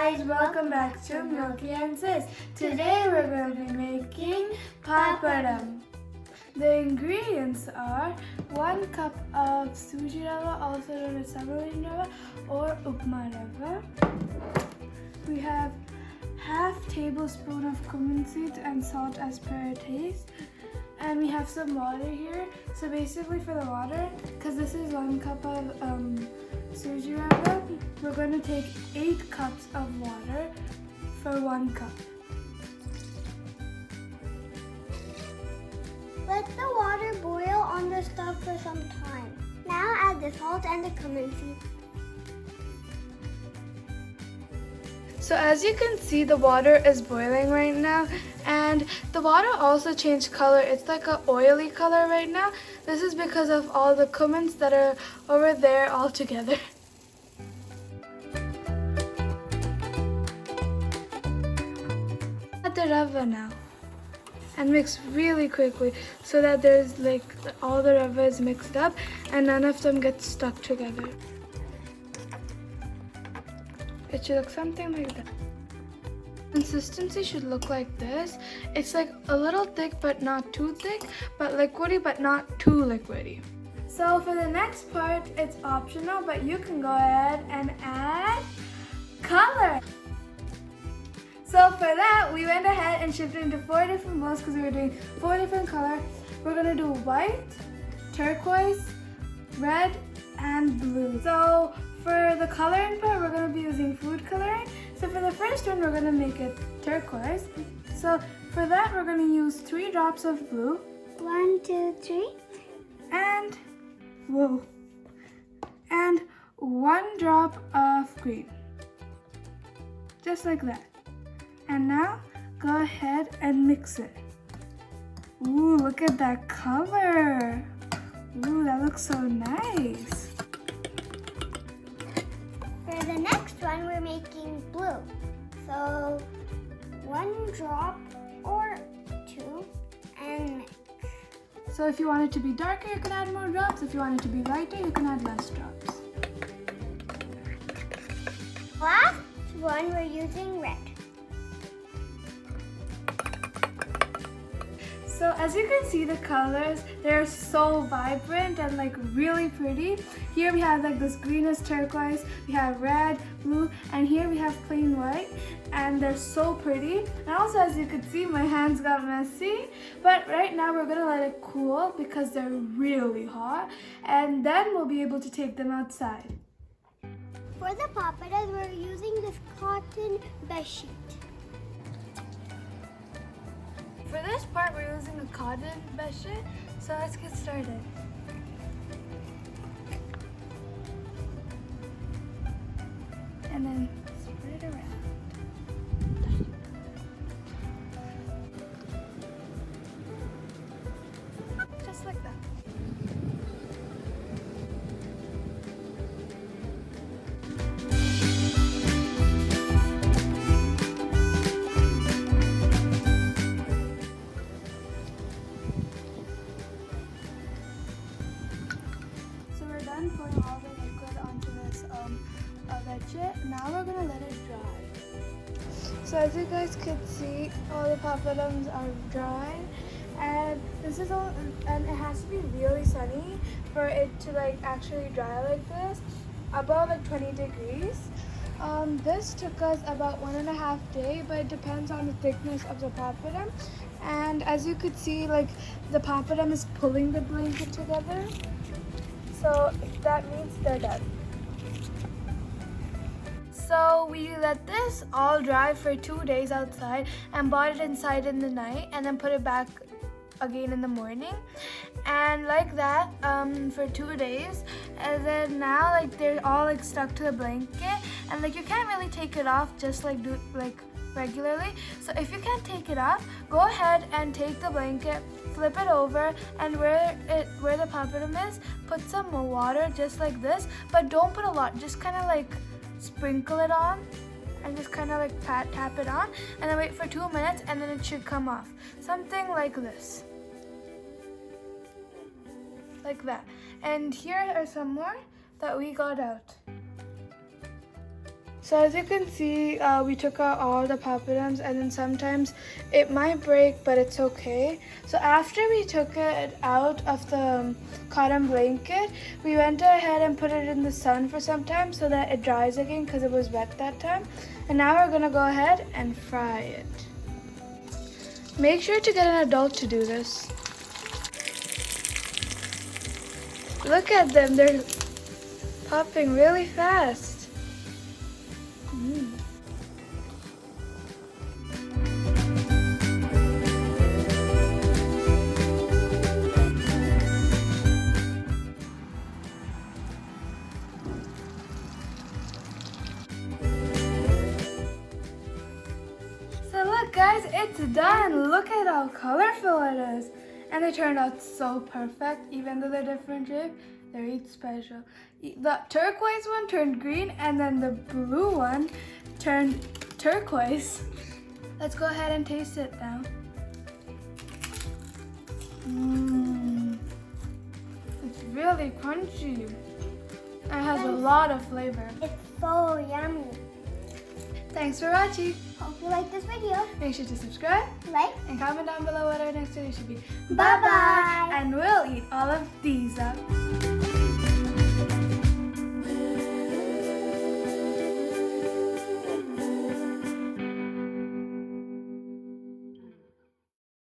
guys, welcome back to Milky and Sis. Today we're going to be making papadum. The ingredients are 1 cup of suji rava, also known as semolina rava or upma rava. We have half tablespoon of cumin seeds and salt as per taste. And we have some water here. So basically for the water, because this is 1 cup of suji rava, we're going to take 8 cups of water for 1 cup. Let the water boil on the stove for some time. Now add the salt and the cumin seeds. So as you can see, the water is boiling right now, and the water also changed color. It's like an oily color right now. This is because of all the cumins that are over there all together. Add the rava now and mix really quickly so that there's like all the rava is mixed up and none of them get stuck together. It should look something like that. Consistency should look like this. It's like a little thick but not too thick, but liquidy but not too liquidy. So for the next part, it's optional, but you can go ahead and add color. So for that, we went ahead and shifted into 4 different bowls because we were doing 4 different colors. We're gonna do white, turquoise, red, and blue. So for the coloring part, we're going to be using food coloring. So for the first one, we're going to make it turquoise. So for that, we're going to use 3 drops of blue. 1, 2, 3. And, whoa. And 1 drop of green. Just like that. And now, go ahead and mix it. Ooh, look at that color. Ooh, that looks so nice. For the next one, we're making blue. So 1 drop or 2 and mix. So if you want it to be darker, you can add more drops. If you want it to be lighter, you can add less drops. Last one, we're using red. So as you can see, the colors, they're so vibrant and like really pretty. Here we have like this greenish turquoise, we have red, blue, and here we have plain white, and they're so pretty. And also, as you can see, my hands got messy, but right now we're gonna let it cool because they're really hot, and then we'll be able to take them outside. For the papadas, we're using this cotton bed sheet. For this part, we're using a cotton bed sheet, so let's get started. And then spread it around. Just like that. Pouring all the liquid onto this veggie. Now we're gonna let it dry. So as you guys can see, all the papadums are dry, and this is all, and it has to be really sunny for it to like actually dry like this, above like 20 degrees. This took us about 1.5 days, but it depends on the thickness of the papadum. And as you could see, like the papadum is pulling the blanket together. So that means they're done. So we let this all dry for 2 days outside and brought it inside in the night and then put it back again in the morning. And like that for 2 days. And then now like they're all like stuck to the blanket, and like you can't really take it off just like do like regularly. So if you can't take it off, go ahead and take the blanket, flip it over, and where the papadum is, put some more water just like this, but don't put a lot, just kind of like sprinkle it on and just kind of like tap it on, and then wait for 2 minutes, and then it should come off. Something like this. Like that. And here are some more that we got out. So as you can see, we took out all the papadums, and then sometimes it might break, but it's okay. So after we took it out of the cotton blanket, we went ahead and put it in the sun for some time so that it dries again because it was wet that time. And now we're gonna go ahead and fry it. Make sure to get an adult to do this. Look at them, they're popping really fast. So look guys, it's done. Look at how colorful it is. And they turned out so perfect, even though they're different shape, they're each special. The turquoise one turned green, and then the blue one turned turquoise. Let's go ahead and taste it now. It's really crunchy. It has a lot of flavor. It's so yummy. Thanks for watching. Hope you like this video. Make sure to subscribe, Like, and comment down below what our next video should be. bye-bye. And we'll eat all of these up.